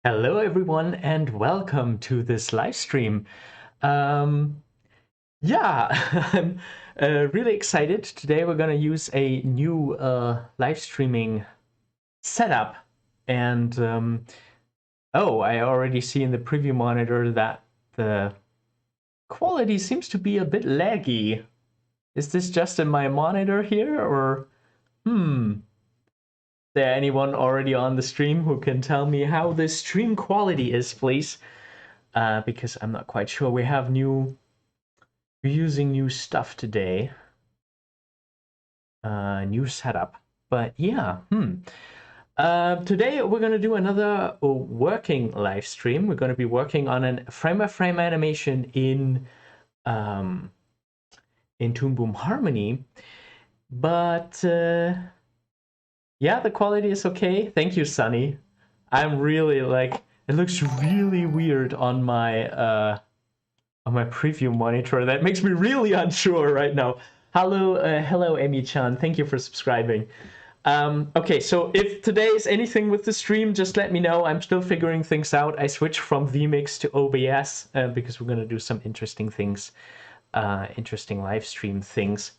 Hello, everyone, and welcome to this live stream. Um, yeah, I'm really excited. Today we're going to use a new live streaming setup. And oh, I already see in the preview monitor that the quality seems to be a bit laggy. Is this just in my monitor here, or is there anyone already on the stream who can tell me how the stream quality is, please? Because I'm not quite sure. We're using new stuff today, new setup. But yeah, today we're gonna do another working live stream. We're gonna be working on a frame-by-frame animation um, in ToonBoom Harmony. But yeah, the quality is okay. Thank you, Sunny. I'm really like it looks really weird on my preview monitor. That makes me really unsure right now. Hello, Amy-chan. Thank you for subscribing. Okay, so if today is anything with the stream, just let me know. I'm still figuring things out. I switched from vMix to OBS because we're going to do some interesting things, interesting live stream things.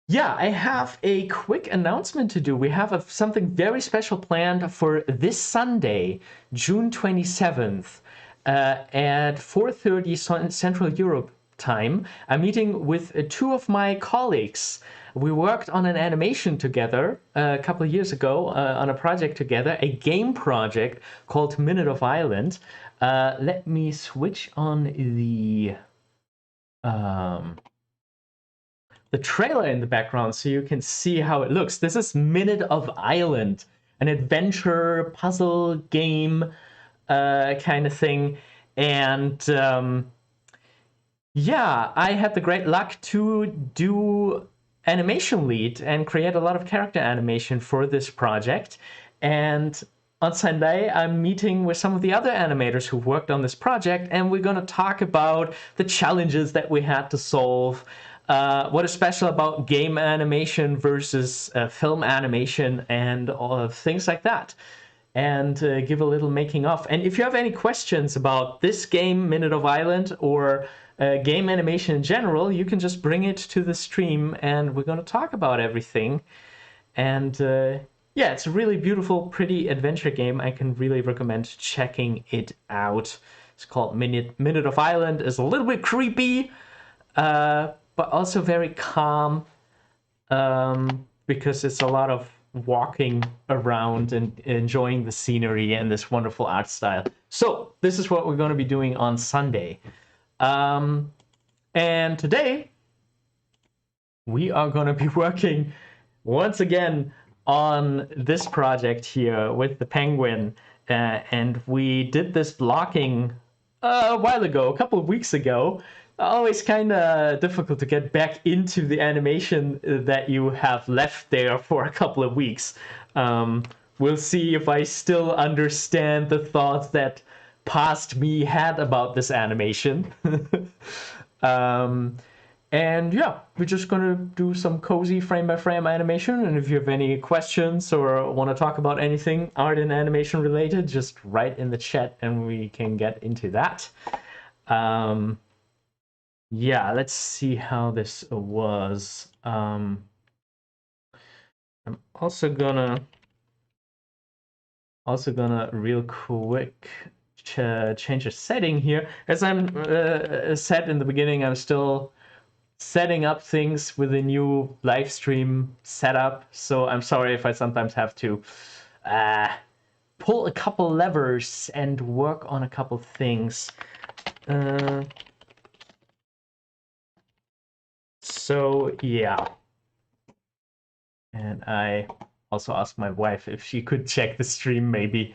Yeah, I have a quick announcement to do. We have something very special planned for this Sunday, June 27th, at 4:30 Central Europe time. I'm meeting with two of my colleagues. We worked on an animation together a couple of years ago on a project together, a game project called Minute of Island. Let me switch on um, the trailer in the background so you can see how it looks. This is Minute of Island, an adventure puzzle game kind of thing. And yeah, I had the great luck to do animation lead and create a lot of character animation for this project. And on Sunday, I'm meeting with some of the other animators who've worked on this project, and we're going to talk about the challenges that we had to solve, what is special about game animation versus film animation, and things like that, and give a little making of. And if you have any questions about this game, Minute of Island, or game animation in general, you can just bring it to the stream, and we're going to talk about everything. And yeah, it's a really beautiful, pretty adventure game. I can really recommend checking it out. It's called Minute of Island. It's a little bit creepy, but also very calm, because it's a lot of walking around and enjoying the scenery and this wonderful art style. So this is what we're going to be doing on Sunday. And today we are going to be working once again on this project here with the penguin. And we did this blocking a while ago, a couple of weeks ago. Always kind of difficult to get back into the animation that you have left there for a couple of weeks. We'll see if I still understand the thoughts that past me had about this animation. And yeah, we're just gonna do some cozy frame-by-frame animation. And if you have any questions or want to talk about anything art and animation related, just write in the chat and we can get into that. Yeah, let's see how this was. I'm also gonna real quick change a setting here. As I'm said in the beginning, I'm still setting up things with a new live stream setup, so I'm sorry if I sometimes have to pull a couple levers and work on a couple things. So yeah, and I also asked my wife if she could check the stream maybe.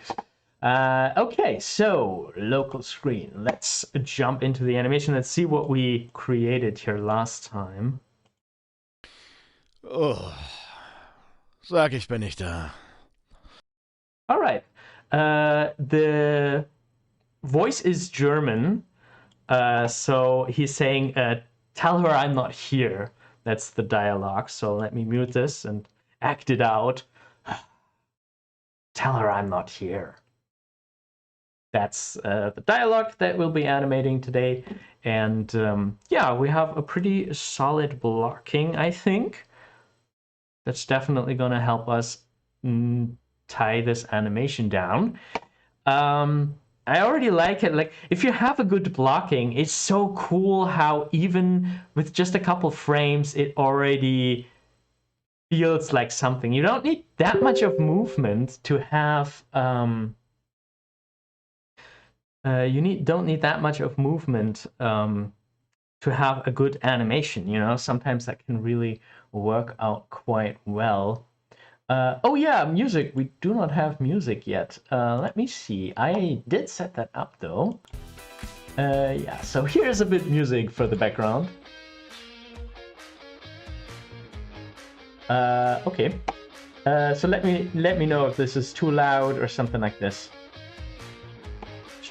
Okay, so local screen. Let's jump into the animation. Let's see what we created here last time. Oh, sag, ich bin nicht da. All right. The voice is German, so he's saying, "Tell her I'm not here." That's the dialogue. So let me mute this and act it out. Tell her I'm not here. That's the dialogue that we'll be animating today. And yeah, we have a pretty solid blocking, I think. That's definitely going to help us tie this animation down. I already like it. Like, if you have a good blocking, it's so cool how even with just a couple frames, it already feels like something. You don't need that much of movement to have don't need that much of movement to have a good animation. You know, sometimes that can really work out quite well. Oh yeah, music. We do not have music yet. Let me see. I did set that up though. Yeah, so here's a bit music for the background. Okay. So let me know if this is too loud or something like this.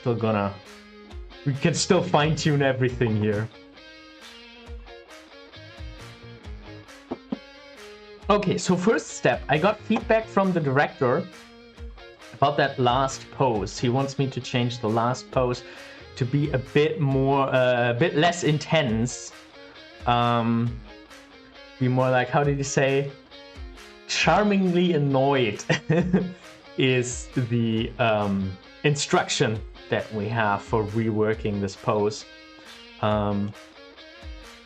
We can still fine tune everything here. Okay, so first step, I got feedback from the director about that last pose. He wants me to change the last pose to be a bit more, a bit less intense. Be more like, how did he say? Charmingly annoyed is the instruction that we have for reworking this pose. It's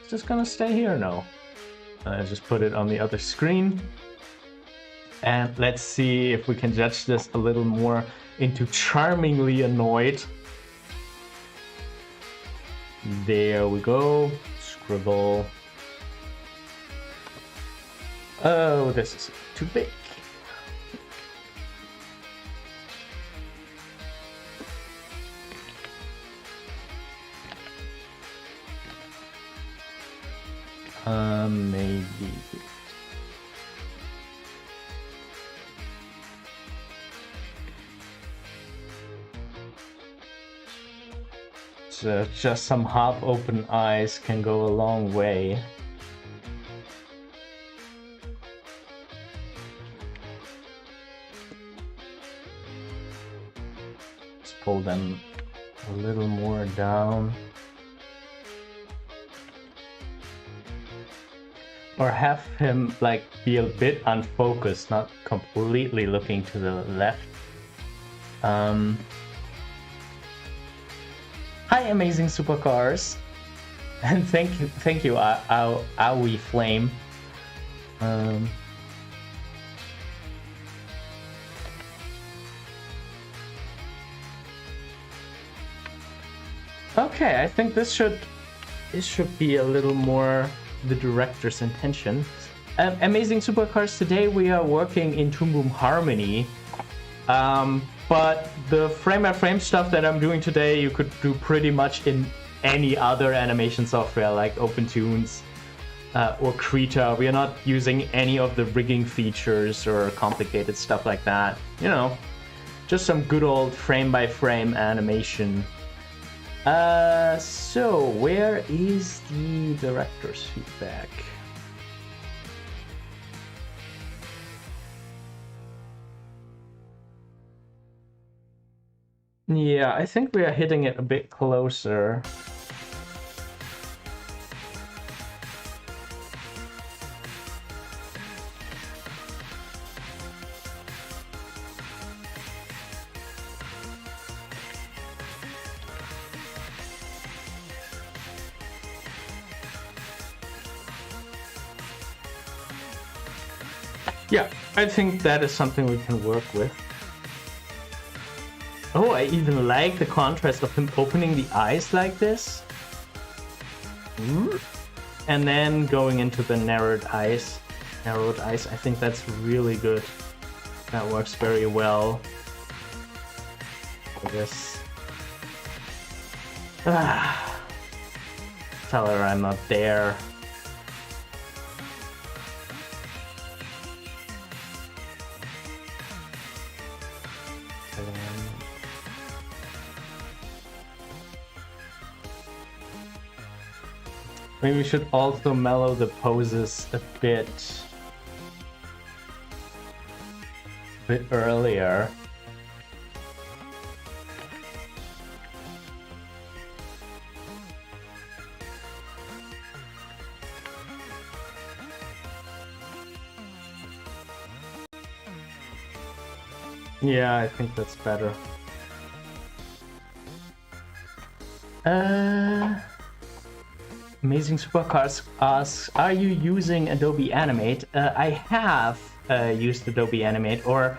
just gonna stay here now. Just put it on the other screen. And let's see if we can judge this a little more into charmingly annoyed. There we go. Scribble. Oh, this is too big. Maybe. So just some half open eyes can go a long way. Let's pull them a little more down. Or have him like be a bit unfocused, not completely looking to the left. Hi, amazing supercars, and thank you, Owie Flame. Okay, I think this should be a little more the director's intention. Amazing supercars, today we are working in ToonBoom Harmony, but the frame-by-frame stuff that I'm doing today you could do pretty much in any other animation software like OpenTunes or Krita. We are not using any of the rigging features or complicated stuff like that. You know, just some good old frame-by-frame animation. So where is the director's feedback? Yeah, I think we are hitting it a bit closer. Yeah, I think that is something we can work with. Oh, I even like the contrast of him opening the eyes like this. And then going into the narrowed eyes. I think that's really good. That works very well. For this. Tell her I'm not there. Maybe we should also mellow the poses a bit. bit earlier. Yeah, I think that's better. Amazing Supercars asks, are you using Adobe Animate? I have used Adobe Animate, or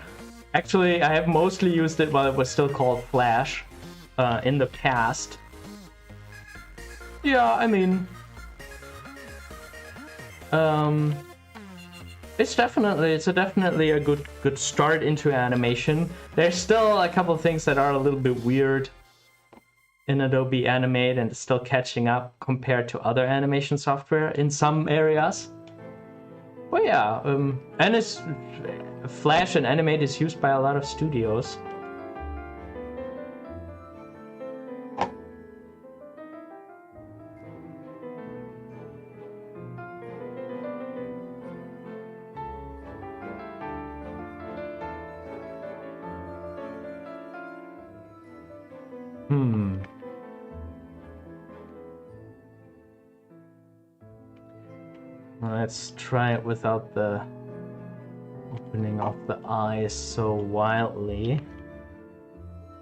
actually I have mostly used it while it was still called Flash in the past. Yeah, I mean, it's definitely a good start into animation. There's still a couple of things that are a little bit weird in Adobe Animate, and it's still catching up compared to other animation software in some areas. But yeah, and it's Flash and Animate is used by a lot of studios. Let's try it without the opening of the eyes so wildly.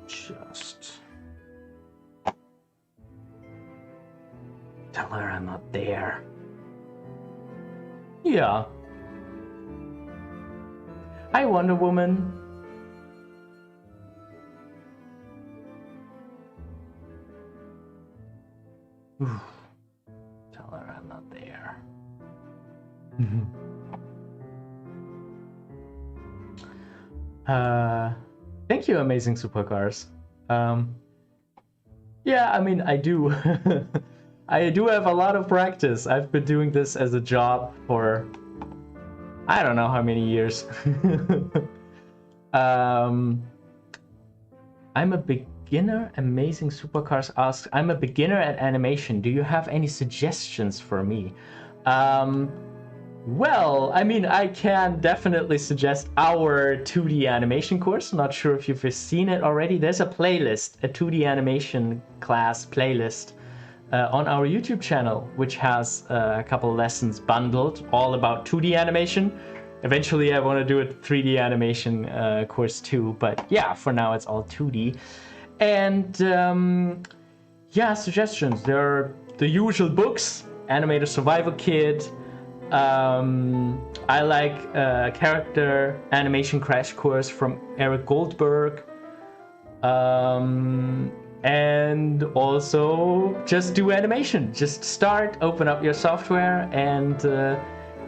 Just tell her I'm not there. Yeah. Hi, Wonder Woman. Ooh. Tell her I'm not there. Thank you, Amazing Supercars. Yeah, I mean, I do. I do have a lot of practice. I've been doing this as a job for I don't know how many years. I'm a beginner. Amazing Supercars asks, I'm a beginner at animation. Do you have any suggestions for me? Well, I mean, I can definitely suggest our 2D animation course. Not sure if you've seen it already. There's a playlist, a 2D animation class playlist on our YouTube channel, which has a couple lessons bundled all about 2D animation. Eventually, I want to do a 3D animation course too, but yeah, for now it's all 2D. And yeah, suggestions. There are the usual books, Animator Survival Kit. I like Character Animation Crash Course from Eric Goldberg. And also just do animation. Just start, open up your software and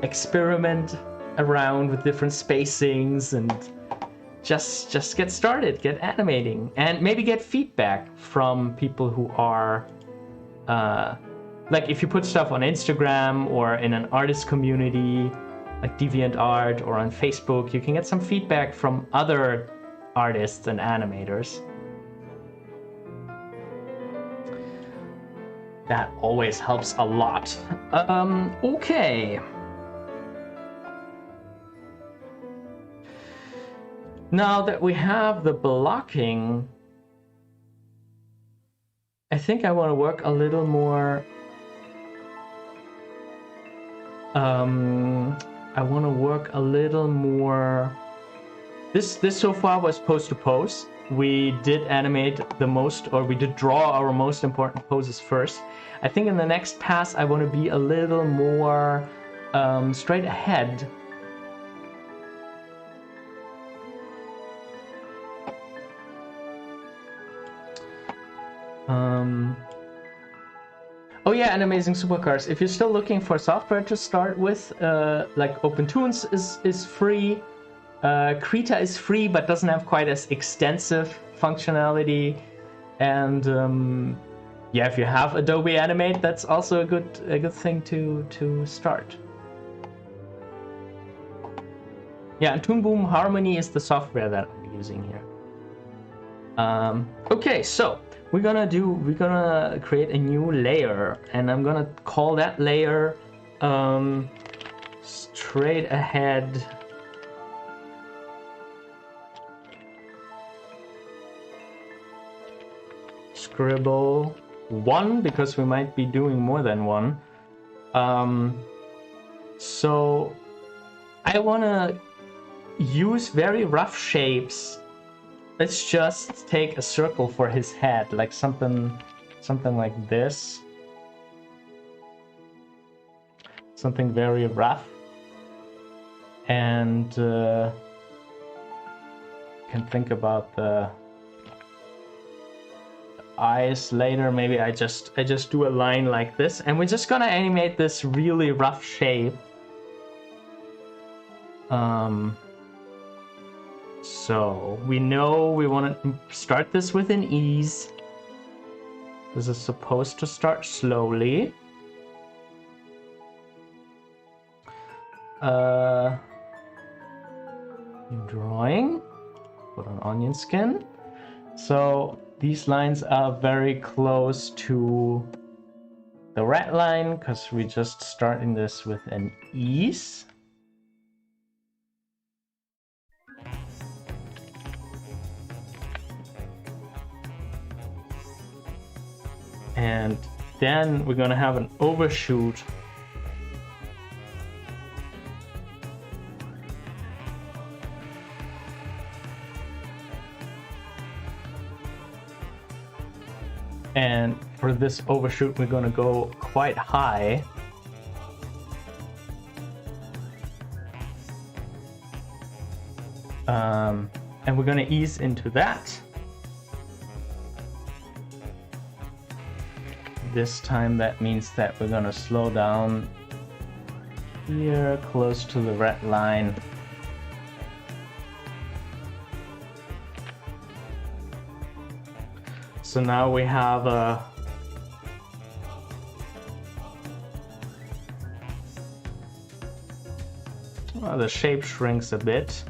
experiment around with different spacings and just get started, get animating, and maybe get feedback from people who are like if you put stuff on Instagram or in an artist community like DeviantArt or on Facebook, you can get some feedback from other artists and animators. That always helps a lot. Okay. Now that we have the blocking, I think I want to work a little more. I want to work a little more. This so far was pose to pose. We did animate the most, or we did draw our most important poses first. I think in the next pass I want to be a little more straight ahead. Oh yeah, and Amazing Supercars. If you're still looking for software to start with, like OpenToonz is free. Krita is free, but doesn't have quite as extensive functionality. And yeah, if you have Adobe Animate, that's also a good thing to start. Yeah, and ToonBoom Harmony is the software that I'm using here. Okay, so we're gonna create a new layer, and I'm gonna call that layer straight ahead scribble 1 because we might be doing more than one. So I want to use very rough shapes. Let's just take a circle for his head, like something like this. Something very rough. And can think about the eyes later. Maybe I just do a line like this, and we're just gonna animate this really rough shape. So we know we want to start this with an ease. This is supposed to start slowly. Drawing. Put on onion skin. So these lines are very close to the red line because we just starting this with an ease. And then we're gonna have an overshoot. And for this overshoot, we're gonna go quite high. And we're gonna ease into that. This time that means that we're gonna slow down here, close to the red line. So now we have the shape shrinks a bit.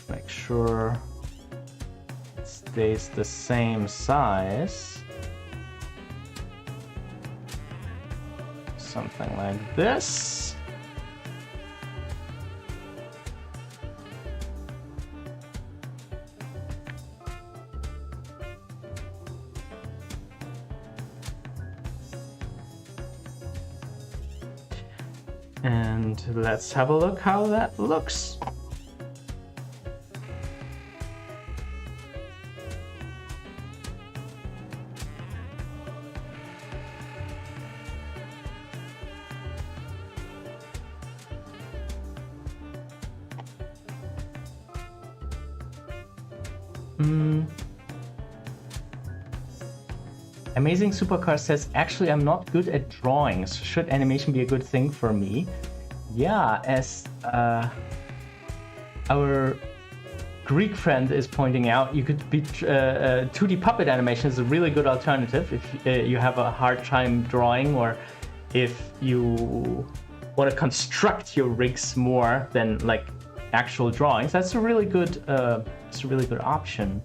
Make sure it stays the same size. Something like this. And let's have a look how that looks. Amazing Supercar says, actually, I'm not good at drawings. Should animation be a good thing for me? Yeah, as our Greek friend is pointing out, you could be 2D puppet animation is a really good alternative if you have a hard time drawing, or if you want to construct your rigs more than like actual drawings. That's a really good option.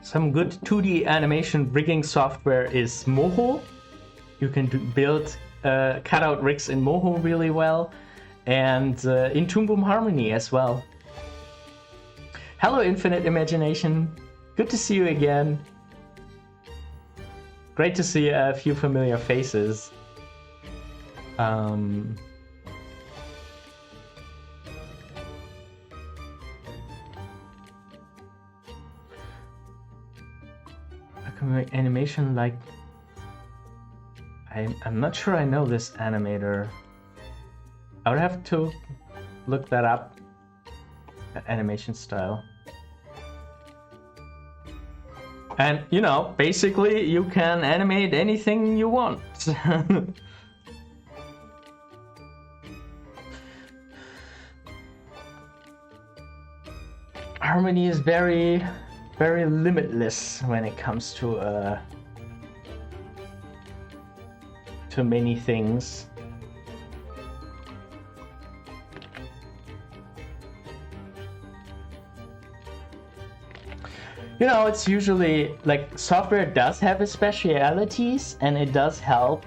Some good 2D animation rigging software is Moho. You can build cutout rigs in Moho really well, and in ToonBoom Harmony as well. Hello, Infinite Imagination. Good to see you again. Great to see a few familiar faces. Animation like I'm not sure I know this animator. I would have to look that up. That animation style. And you know, basically you can animate anything you want. Harmony is very limitless when it comes to many things. You know, it's usually like software does have its specialities, and it does help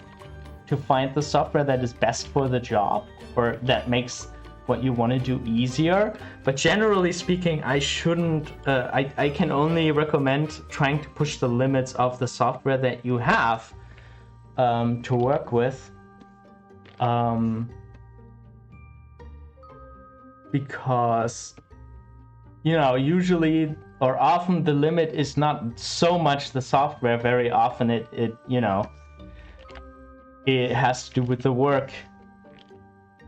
to find the software that is best for the job, or that makes what you want to do easier. But generally speaking, I shouldn't, I can only recommend trying to push the limits of the software that you have to work with. Because, you know, usually or often the limit is not so much the software. Very often it you know, it has to do with the work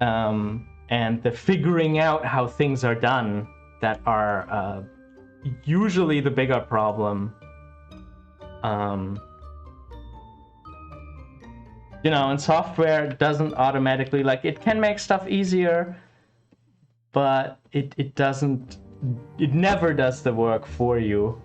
and the figuring out how things are done that are usually the bigger problem. You know, and software doesn't automatically, like, it can make stuff easier, but it doesn't, it never does the work for you.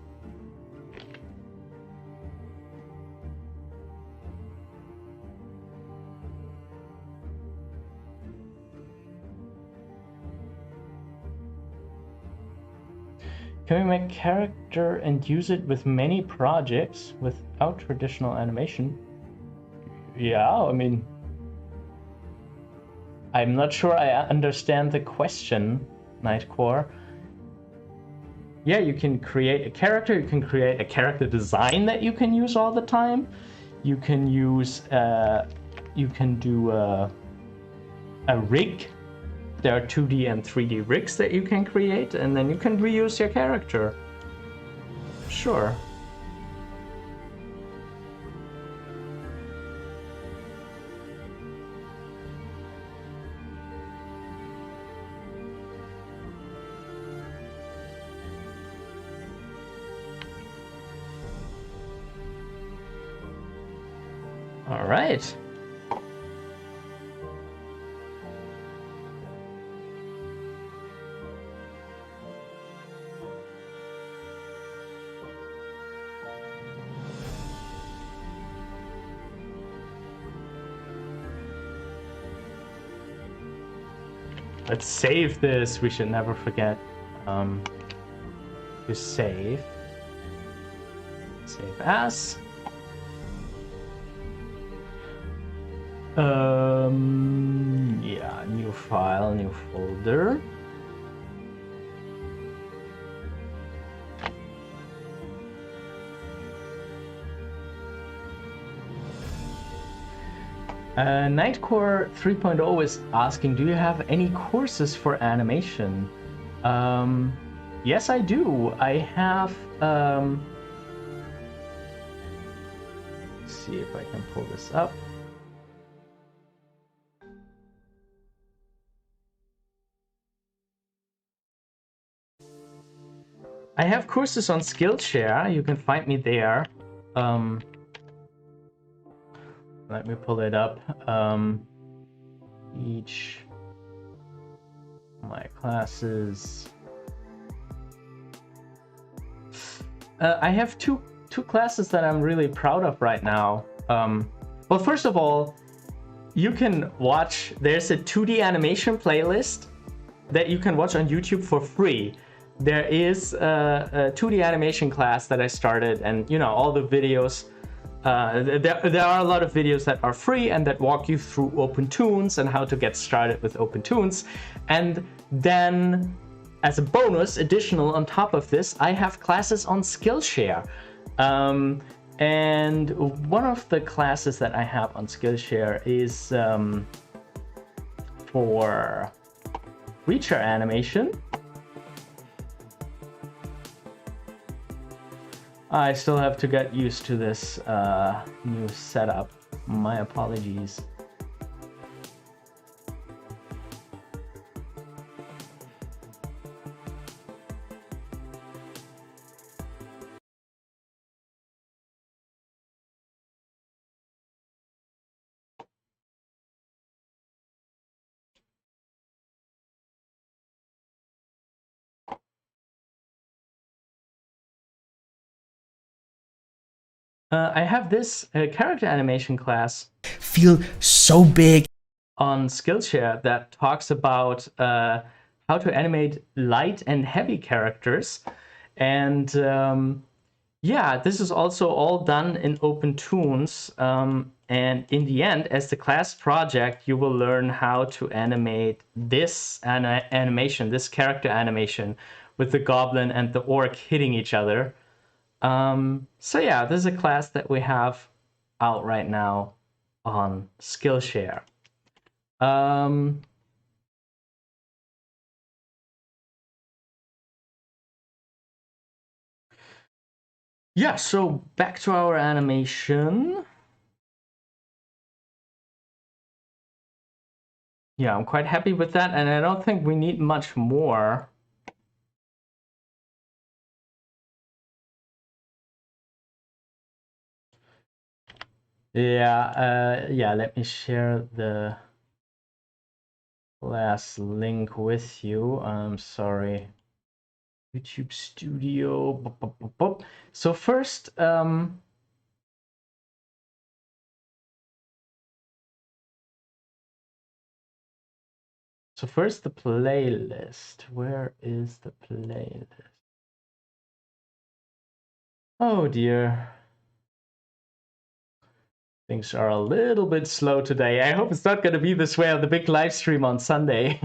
Can we make character and use it with many projects without traditional animation? Yeah, I mean, I'm not sure I understand the question, Nightcore. Yeah, you can create a character, you can create a character design that you can use all the time. You can use, you can do a rig. There are 2D and 3D rigs that you can create, and then you can reuse your character. Sure. All right. Let's save this. We should never forget to save. Save as. Yeah, new file, new folder. Nightcore 3.0 is asking, do you have any courses for animation? Yes, I do. I have, let's see if I can pull this up. I have courses on Skillshare. You can find me there. Let me pull it up. Each my classes. I have two classes that I'm really proud of right now. Well, first of all, you can watch. There's a 2D animation playlist that you can watch on YouTube for free. There is a 2D animation class that I started, and you know, all the videos. There are a lot of videos that are free and that walk you through OpenToons and how to get started with OpenToons. And then, as a bonus, additional on top of this, I have classes on Skillshare. And one of the classes that I have on Skillshare is for creature animation. I still have to get used to this new setup. My apologies. I have this character animation class. Feel so big. On Skillshare that talks about how to animate light and heavy characters. And yeah, this is also all done in OpenToons. And in the end, as the class project, you will learn how to animate this animation, this character animation, with the goblin and the orc hitting each other. So yeah, this is a class that we have out right now on Skillshare. Yeah, so back to our animation. Yeah, I'm quite happy with that, and I don't think we need much more. Yeah, let me share the last link with you. I'm sorry. YouTube Studio. Boop, boop, boop, boop. So first, the playlist. Where is the playlist? Oh dear. Things are a little bit slow today. I hope it's not going to be this way on the big live stream on Sunday.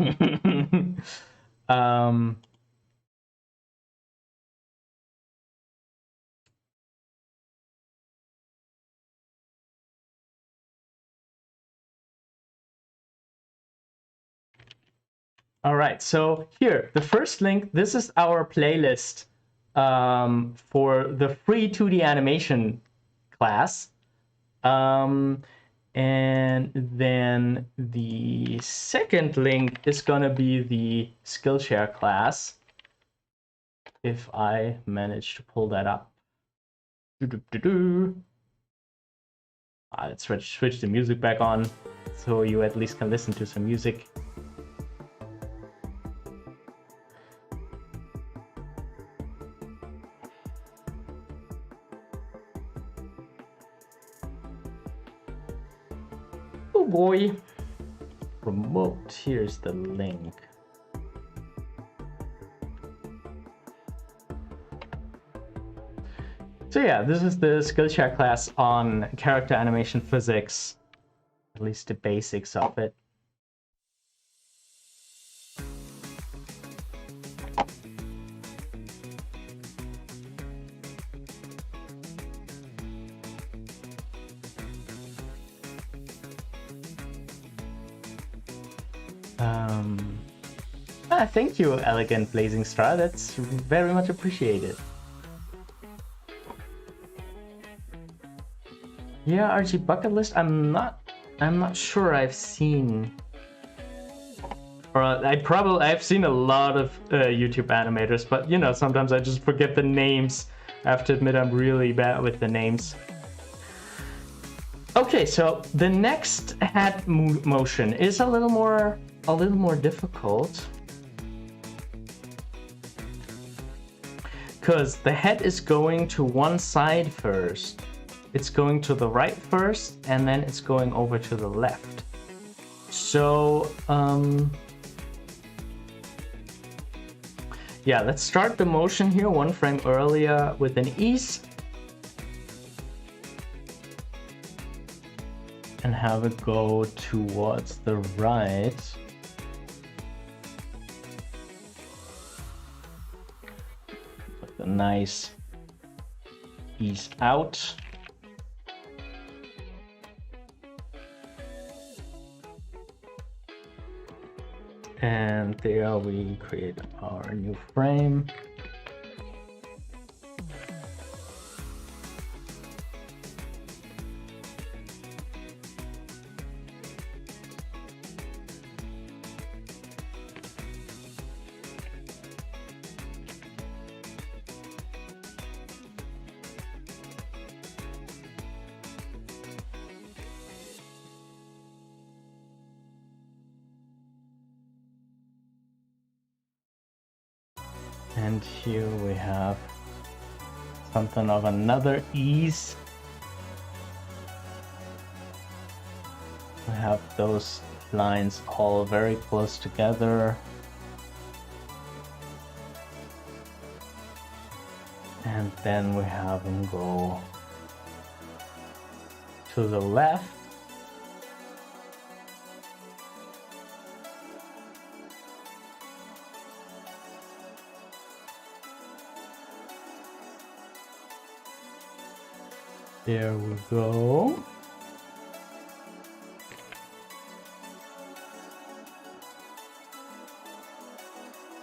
All right, so here, the first link, this is our playlist for the free 2D animation class. And then the second link is going to be the Skillshare class, if I manage to pull that up. Let's switch the music back on so you at least can listen to some music. Oh boy. Promote. Here's the link. So yeah, this is the Skillshare class on character animation physics, at least the basics of it. Thank you, Elegant Blazing Star. That's very much appreciated. Yeah, RG bucket list. I'm not sure I've seen, or I've seen a lot of YouTube animators, but you know, sometimes I just forget the names. I have to admit I'm really bad with the names. Okay, so the next head motion is a little more difficult, because the head is going to one side first. It's going to the right first, and then it's going over to the left. So, yeah, let's start the motion here one frame earlier with an ease. And have it go towards the right. With a nice ease out. And there we create our new frame. And here we have something of another ease. We have those lines all very close together. And then we have him go to the left. There we go.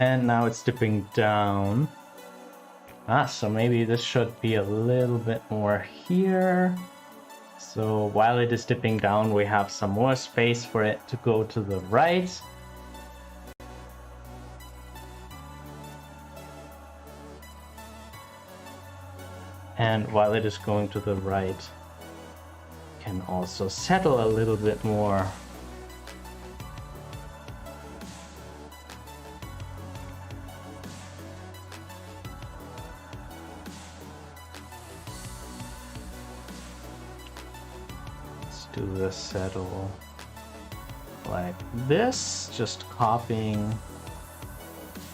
And now it's dipping down. So maybe this should be a little bit more here. So while it is dipping down, we have some more space for it to go to the right. And while it is going to the right, can also settle a little bit more. Let's do the settle like this, just copying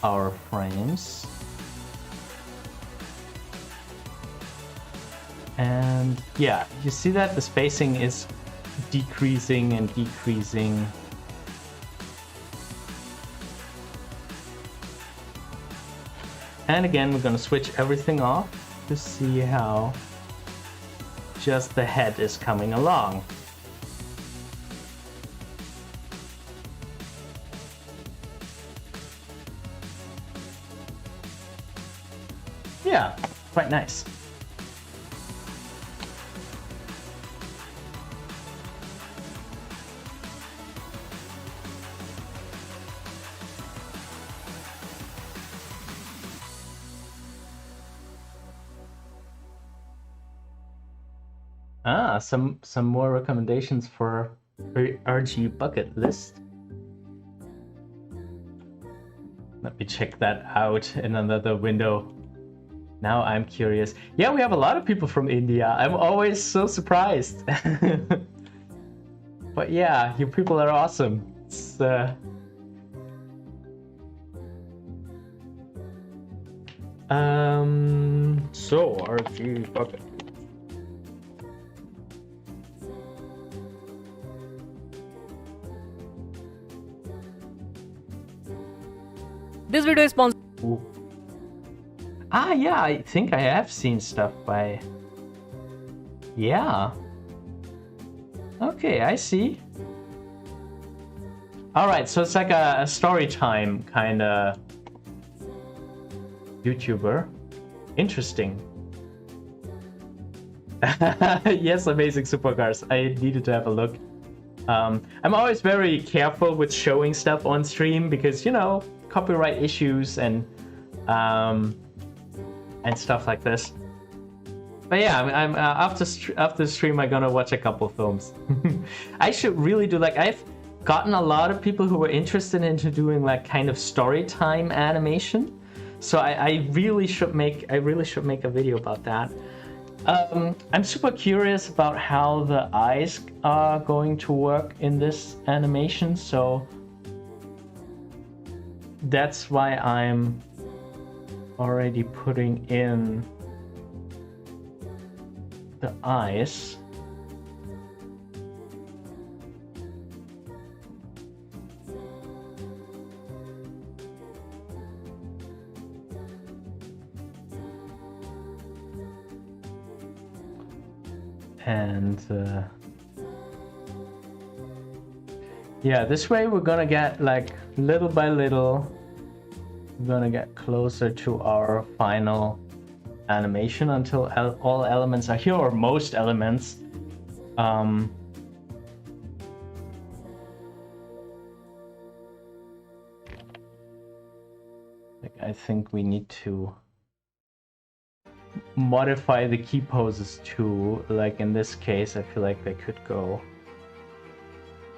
our frames. And yeah, you see that the spacing is decreasing and decreasing. And again, we're going to switch everything off to see how just the head is coming along. Yeah, quite nice. Some more recommendations for RG bucket list. Let me check that out in another window. Now I'm curious. Yeah, we have a lot of people from India. I'm always so surprised. But yeah, you people are awesome. It's, so RG bucket. This video is sponsored. Yeah, I think I have seen stuff by... Yeah. Okay, I see. Alright, so it's like a story time kind of YouTuber. Interesting. Yes, amazing supercars. I needed to have a look. I'm always very careful with showing stuff on stream because, you know, copyright issues and stuff like this. But yeah, I'm after the stream, I'm gonna watch a couple films. I should really do, like, I've gotten a lot of people who were interested into doing like kind of story time animation. So I really should make a video about that. I'm super curious about how the eyes are going to work in this animation, so that's why I'm already putting in the eyes. And yeah, this way we're gonna get, like, little by little, we're gonna get closer to our final animation until all elements are here, or most elements. Like, I think we need to modify the key poses too. Like in this case, I feel like they could go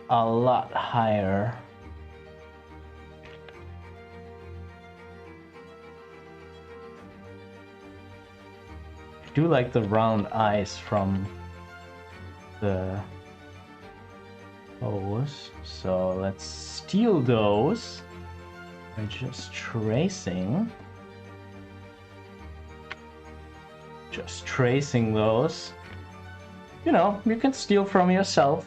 a lot higher. I do like the round eyes from the pose, so let's steal those by just tracing. Just tracing those. You know, you can steal from yourself.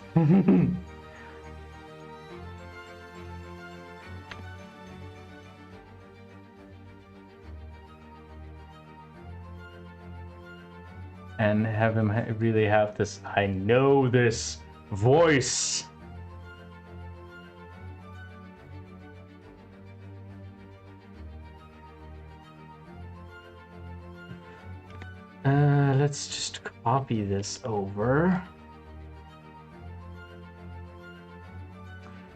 And have him really have this, I know this voice. Let's just copy this over.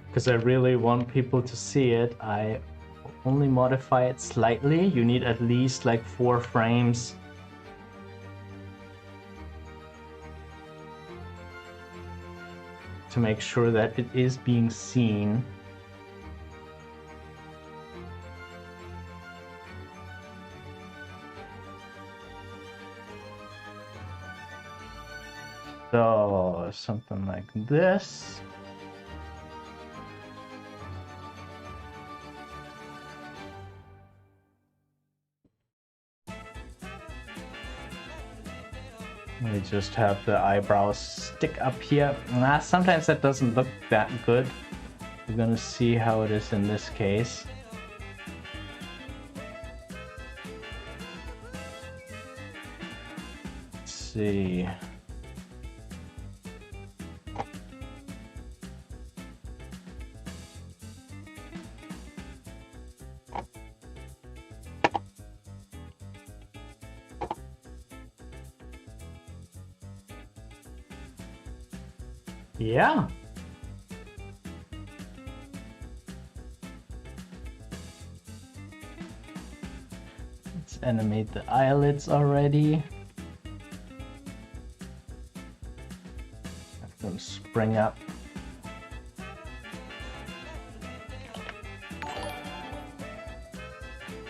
Because I really want people to see it, I only modify it slightly. You need at least like 4 frames. To make sure that it is being seen. So, something like this. We just have the eyebrows stick up here. Sometimes that doesn't look that good. We're gonna see how it is in this case. Let's see. Yeah. Let's animate the eyelids already. Have them spring up.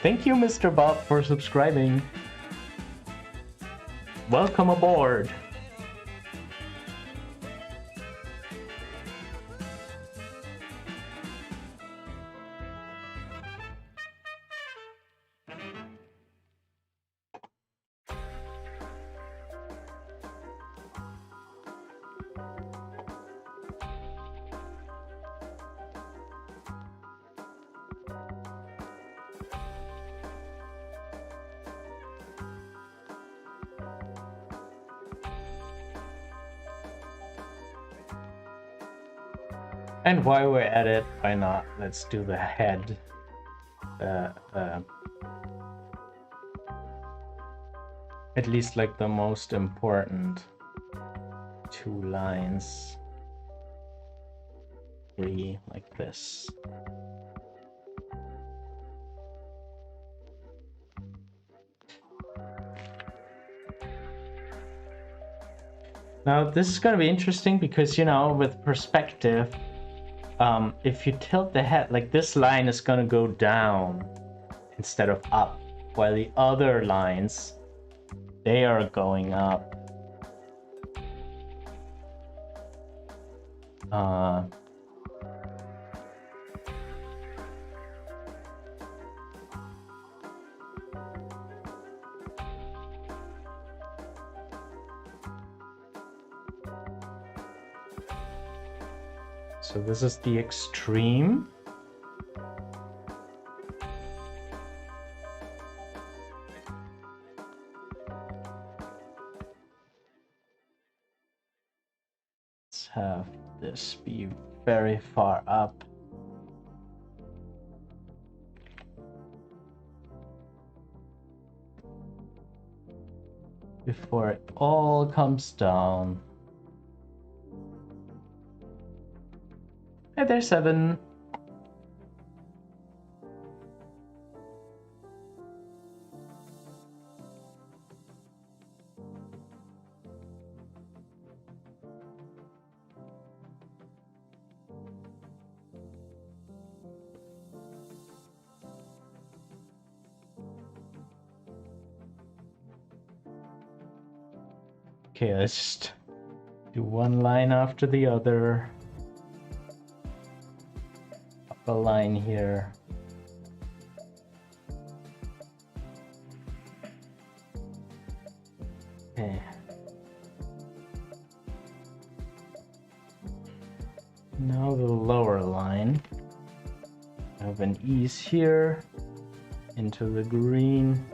Thank you, Mr. Bob, for subscribing. Welcome aboard. And while we're at it, why not? Let's do the head. At least like the most important 2 lines. 3 like this. Now this is going to be interesting because, you know, with perspective, if you tilt the head, like this line is going to go down instead of up, while the other lines, they are going up. So this is the extreme. Let's have this be very far up. Before it all comes down. Hey there, 7. Okay, let's just do one line after the other. Up a line here. Okay. Now the lower line. I have an ease here into the green.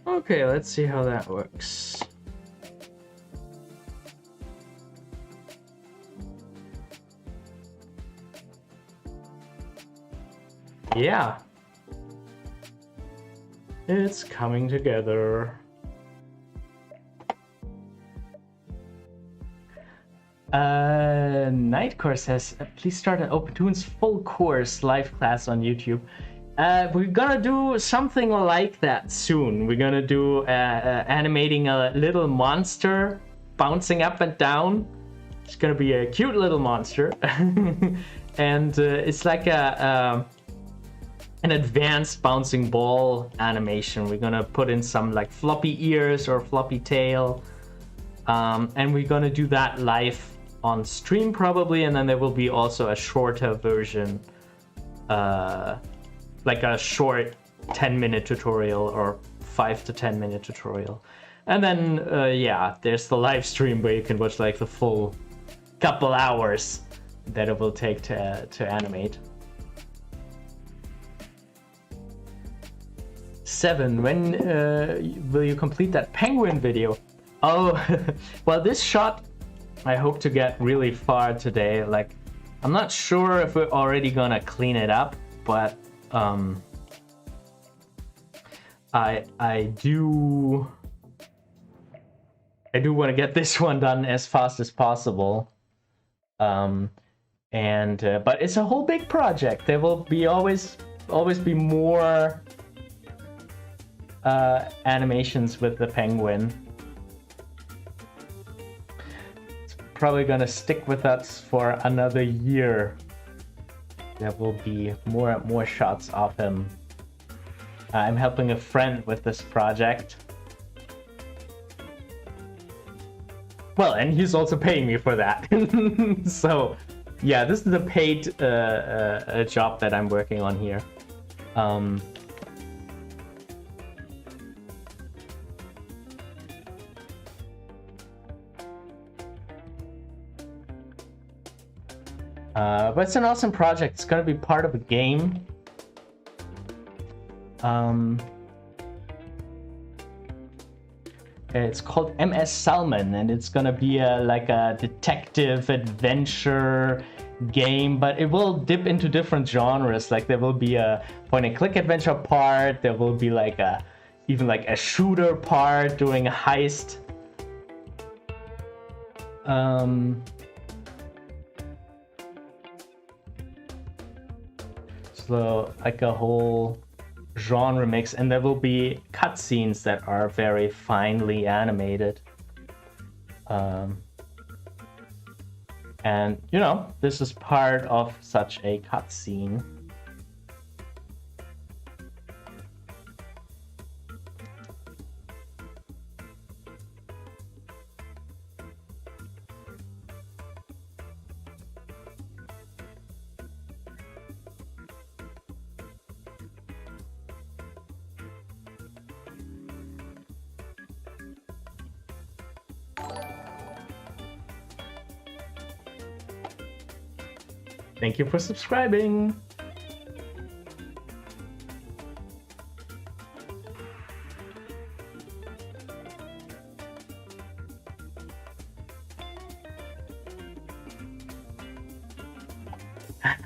Okay, let's see how that works. Yeah. It's coming together. Nightcore says, please start an OpenToon's full course live class on YouTube. We're gonna do something like that soon. We're gonna do animating a little monster bouncing up and down. It's gonna be a cute little monster. And it's like an advanced bouncing ball animation. We're gonna put in some like floppy ears or floppy tail. And we're gonna do that live on stream probably, and then there will be also a shorter version, like a short 10-minute tutorial or 5 to 10-minute tutorial. And then yeah, there's the live stream where you can watch like the full couple hours that it will take to animate. 7, when will you complete that penguin video? Oh, well, this shot I hope to get really far today. Like, I'm not sure if we're already gonna clean it up, but I do want to get this one done as fast as possible. But it's a whole big project. There will be always be more animations with the penguin. Probably gonna stick with us for another year. There will be more shots of him. I'm helping a friend with this project. Well, and he's also paying me for that. So, yeah, this is a paid job that I'm working on here. But it's an awesome project. It's gonna be part of a game. It's called MS Salmon, and it's gonna be like a detective adventure game, but it will dip into different genres. Like there will be a point-and-click adventure part. There will be like even like a shooter part doing a heist. So like a whole genre mix, and there will be cutscenes that are very finely animated. And you know, this is part of such a cutscene. Thank you for subscribing.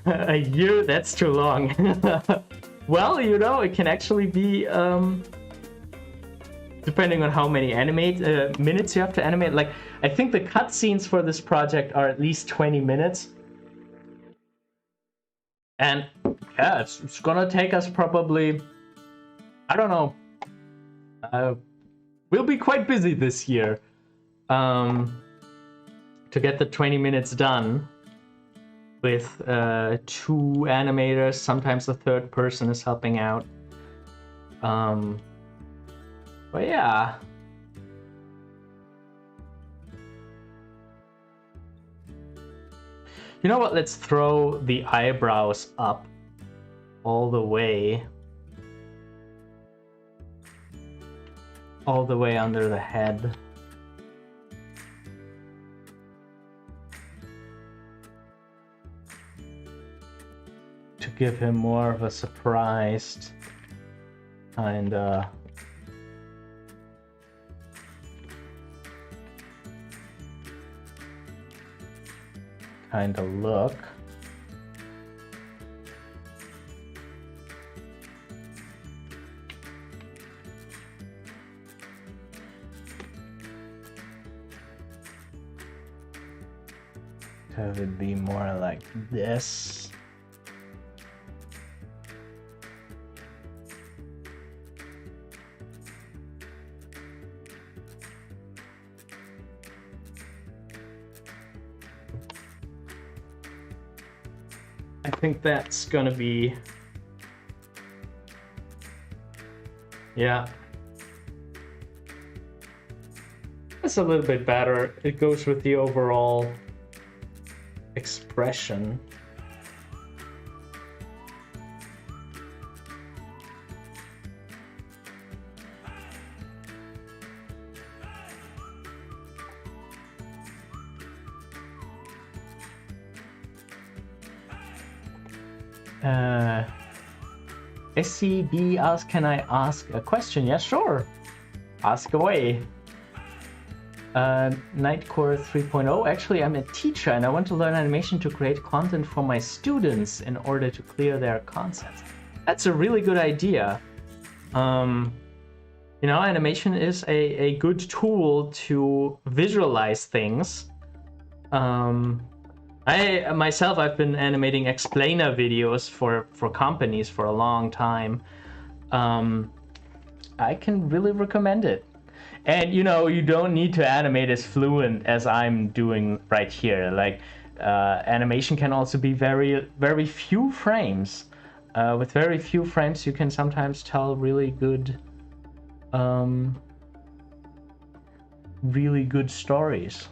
A year? That's too long. Well, you know, it can actually be depending on how many minutes you have to animate. Like, I think the cutscenes for this project are at least 20 minutes. And yeah, it's gonna take us probably, I don't know, we'll be quite busy this year to get the 20 minutes done with 2 animators. Sometimes the third person is helping out. But yeah. You know what? Let's throw the eyebrows up all the way under the head. To give him more of a surprised kinda look. Have it be more like this. I think that's gonna be, yeah. That's a little bit better. It goes with the overall expression. SCB asks, can I ask a question? Yeah, sure. Ask away. Nightcore 3.0. Actually, I'm a teacher and I want to learn animation to create content for my students in order to clear their concepts. That's a really good idea. You know, animation is a good tool to visualize things. I've been animating explainer videos for companies for a long time. I can really recommend it. And you know, you don't need to animate as fluent as I'm doing right here. Like animation can also be very, very few frames. With very few frames, you can sometimes tell really good stories.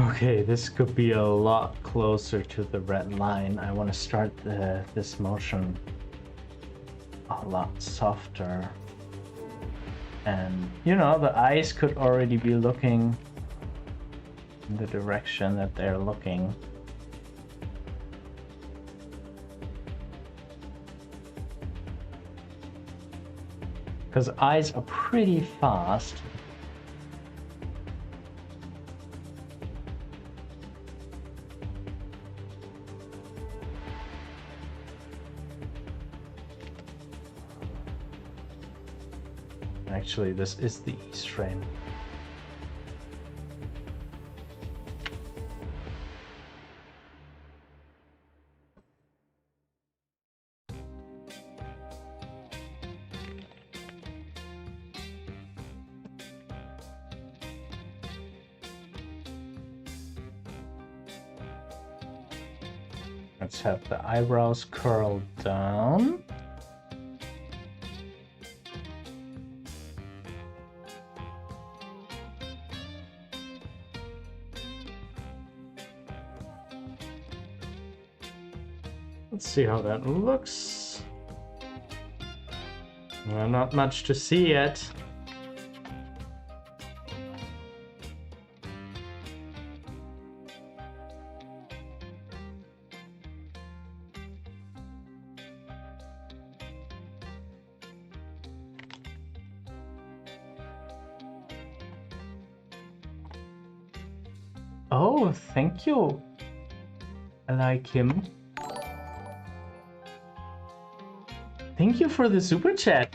Okay, this could be a lot closer to the red line. I want to start this motion a lot softer. And, you know, the eyes could already be looking in the direction that they're looking. Because eyes are pretty fast. Actually, this is the East frame. Let's have the eyebrows curled down. Let's see how that looks. Well, not much to see yet. Oh, thank you. I like him. Thank you for the super chat.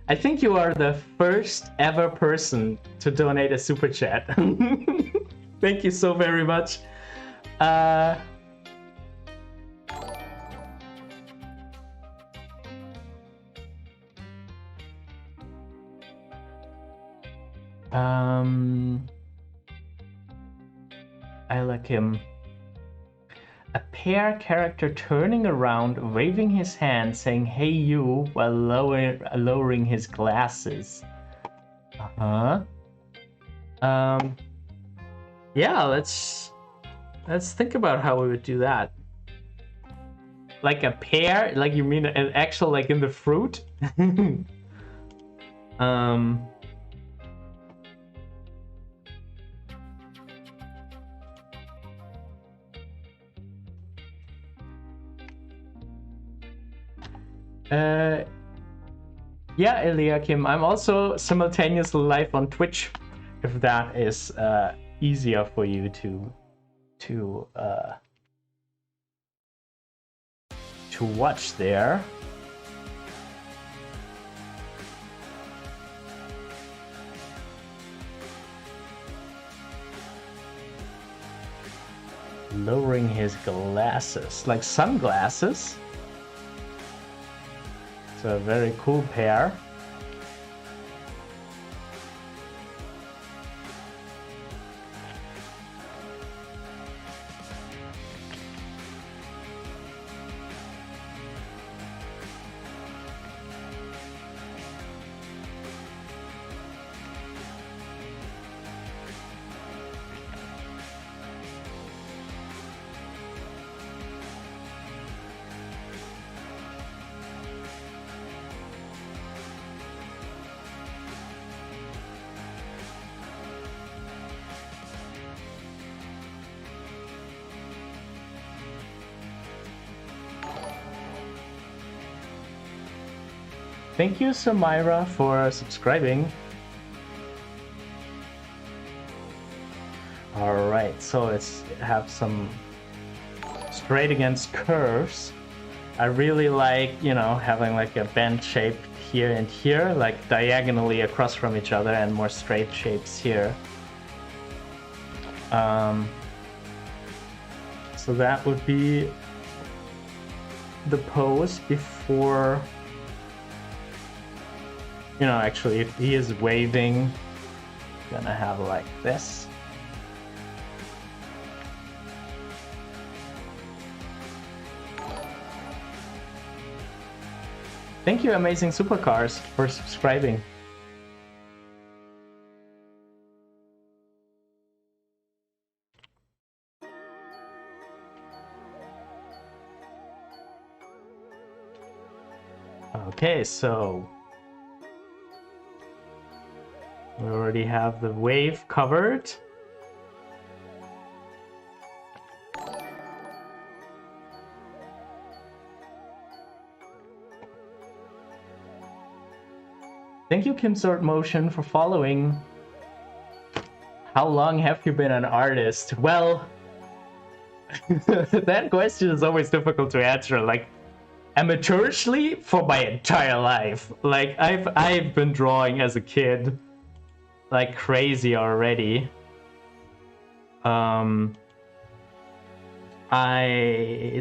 I think you are the first ever person to donate a super chat. Thank you so very much. I like him. A pair character turning around, waving his hand, saying "Hey you" while lowering his glasses. Yeah, let's think about how we would do that. Like a pear? Like you mean an actual, like in the fruit? Yeah, Eliakim, I'm also simultaneously live on Twitch, if that is easier for you to watch there. Lowering his glasses, like sunglasses. It's a very cool pair. Thank you, Samira, for subscribing. Alright, so let's have some straight against curves. I really like, you know, having like a bend shape here and here, like diagonally across from each other, and more straight shapes here. So that would be the pose before... You know, actually, if he is waving, I'm gonna have like this. Thank you, Amazing Supercars, for subscribing. Okay, so we already have the wave covered. Thank you, Kim Sword Motion, for following. How long have you been an artist? Well, that question is always difficult to answer. Like, amateurishly, for my entire life. Like, I've been drawing as a kid like crazy already. I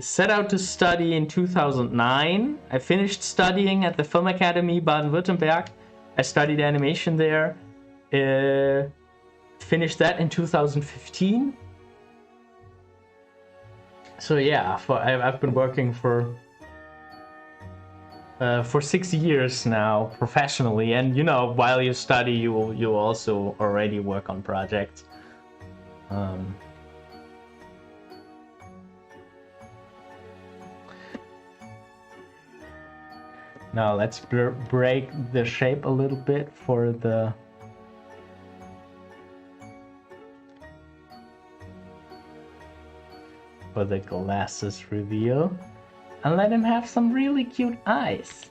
set out to study in 2009. I finished studying at the Film Academy Baden-Württemberg. I studied animation there. Finished that in 2015. So yeah, I've been working for 6 years now professionally, and you know, while you study, you also already work on projects. Now let's break the shape a little bit for the glasses reveal, and let him have some really cute eyes.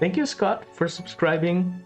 Thank you, Scott, for subscribing.